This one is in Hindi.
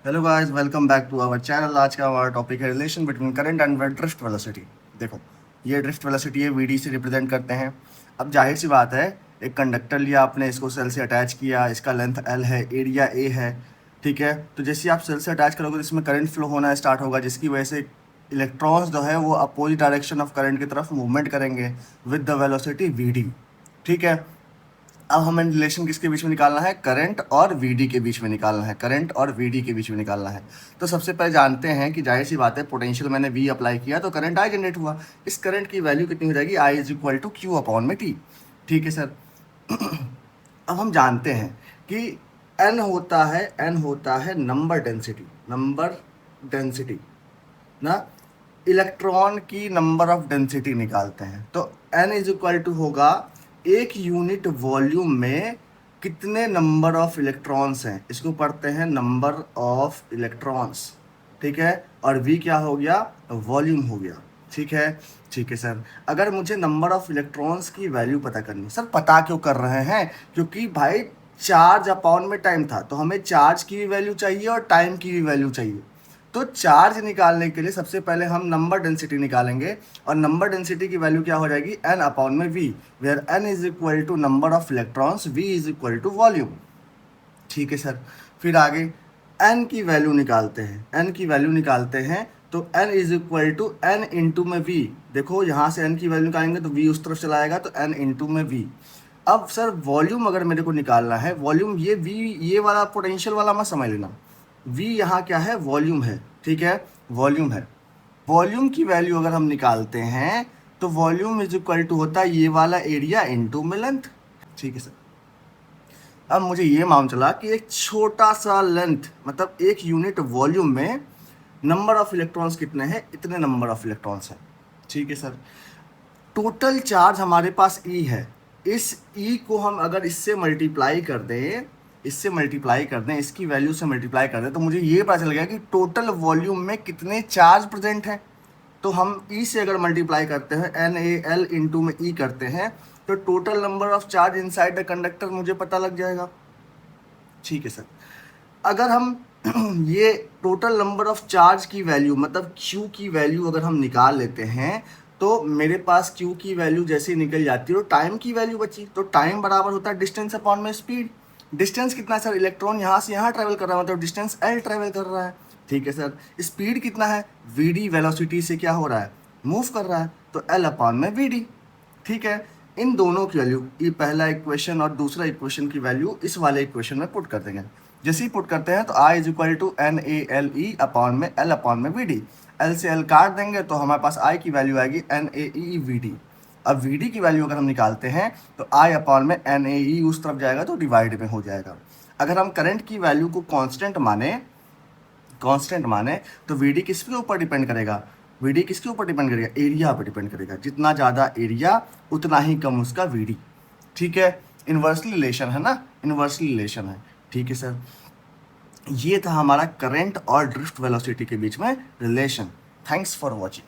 Hello guys, welcome back to our channel. आज का हमारा टॉपिक है relation between current and drift velocity. देखो, ये ड्रिफ्ट वेलोसिटी है, वीडी से रिप्रेजेंट करते हैं। अब जाहिर सी बात है, एक कंडक्टर लिया आपने, इसको सेल से अटैच किया, इसका लेंथ एल है, एरिया ए है, ठीक है। तो जैसे ही आप सेल से अटैच करोगे तो इसमें करंट फ्लो होना स्टार्ट होगा, जिसकी वजह से इलेक्ट्रॉन्स जो है वो अपोजिट डायरेक्शन ऑफ करंट की तरफ मूवमेंट करेंगे विद द वेलोसिटी वीडी, ठीक है। अब हमें रिलेशन किसके बीच में निकालना है? करंट और वीडी के बीच में निकालना है, करंट और वीडी के बीच में निकालना है। तो सबसे पहले जानते हैं कि जाहिर सी बात है, पोटेंशियल मैंने वी अप्लाई किया तो करंट आई जनरेट हुआ। इस करंट की वैल्यू कितनी हो जाएगी? I is equal to Q upon में टी, ठीक है सर। अब हम जानते हैं कि एन होता है नंबर डेंसिटी ना, इलेक्ट्रॉन की नंबर ऑफ डेंसिटी निकालते हैं। तो एन इज इक्वल टू होगा एक यूनिट वॉल्यूम में कितने नंबर ऑफ इलेक्ट्रॉन्स हैं, इसको पढ़ते हैं नंबर ऑफ इलेक्ट्रॉन्स, ठीक है। और वी क्या हो गया? वॉल्यूम हो गया, ठीक है। ठीक है सर, अगर मुझे नंबर ऑफ इलेक्ट्रॉन्स की वैल्यू पता करनी, सर पता क्यों कर रहे हैं? क्योंकि भाई चार्ज अपॉन में टाइम था, तो हमें चार्ज की भी वैल्यू चाहिए और टाइम की भी वैल्यू चाहिए। तो चार्ज निकालने के लिए सबसे पहले हम नंबर डेंसिटी निकालेंगे, और नंबर डेंसिटी की वैल्यू क्या हो जाएगी? एन अपॉन में V, where n is equal to number of electrons, V is equal to volume, ठीक है सर। फिर आगे एन की वैल्यू निकालते हैं, एन की वैल्यू निकालते हैं तो n is equal to n into में वी। देखो यहाँ से एन की वैल्यू निकालेंगे तो वी उस तरफ चला आएगा, तो एन इंटू में वी। अब सर वॉल्यूम अगर मेरे को निकालना है, वॉल्यूम ये वी, ये वाला पोटेंशियल वाला मत समझ लेना, वी यहाँ क्या है? वॉल्यूम है, ठीक है, वॉल्यूम है। वॉल्यूम की वैल्यू अगर हम निकालते हैं तो वॉल्यूम इज इक्वल टू होता है ये वाला एरिया इंटू में लेंथ, ठीक है सर। अब मुझे ये मालूम चला कि एक छोटा सा लेंथ, मतलब एक यूनिट वॉल्यूम में नंबर ऑफ इलेक्ट्रॉन्स कितने हैं? इतने नंबर ऑफ इलेक्ट्रॉन्स हैं, ठीक है सर। टोटल चार्ज हमारे पास ई है, इस ई को हम अगर इससे मल्टीप्लाई कर दें, इसकी वैल्यू से मल्टीप्लाई कर दें, तो मुझे ये पता चल गया कि टोटल वॉल्यूम में कितने चार्ज प्रेजेंट हैं। तो हम ई से अगर मल्टीप्लाई करते हैं, एन ए एल इंटू में ई करते हैं, तो total number of charge inside the conductor मुझे पता लग जाएगा, ठीक है सर। अगर हम ये टोटल नंबर ऑफ चार्ज की वैल्यू, मतलब Q की वैल्यू अगर हम निकाल लेते हैं, तो मेरे पास Q की वैल्यू जैसे ही निकल जाती है तो टाइम की वैल्यू बची। तो टाइम बराबर होता है डिस्टेंस अपॉन में स्पीड। डिस्टेंस कितना है सर? इलेक्ट्रॉन यहाँ से यहाँ ट्रेवल कर रहा है, मतलब डिस्टेंस L ट्रेवल कर रहा है, ठीक है सर। स्पीड कितना है? वी वेलोसिटी से क्या हो रहा है? मूव कर रहा है, तो L अपॉन में वी, ठीक है। इन दोनों की वैल्यू, ये पहला इक्वेशन और दूसरा इक्वेशन की वैल्यू इस वाले इक्वेशन में पुट कर देंगे। जैसे ही पुट करते हैं तो I is equal to n A l e upon में एल अपॉन में वी डी। एल से एल काट देंगे तो हमारे पास I की वैल्यू आएगी n A e V D. अब वी डी की वैल्यू अगर हम निकालते हैं तो I अपॉन में एन ए ई उस तरफ जाएगा तो डिवाइड में हो जाएगा। अगर हम करंट की वैल्यू को कांस्टेंट माने तो वीडी किसके ऊपर डिपेंड करेगा? वीडी किसके ऊपर डिपेंड करेगा? एरिया पर डिपेंड करेगा। जितना ज़्यादा एरिया उतना ही कम उसका वीडी, ठीक है। इन्वर्सली रिलेशन है ना, इन्वर्सली रिलेशन है, ठीक है सर। ये था हमारा करंट और ड्रिफ्ट वेलोसिटी के बीच में रिलेशन। Thanks for watching.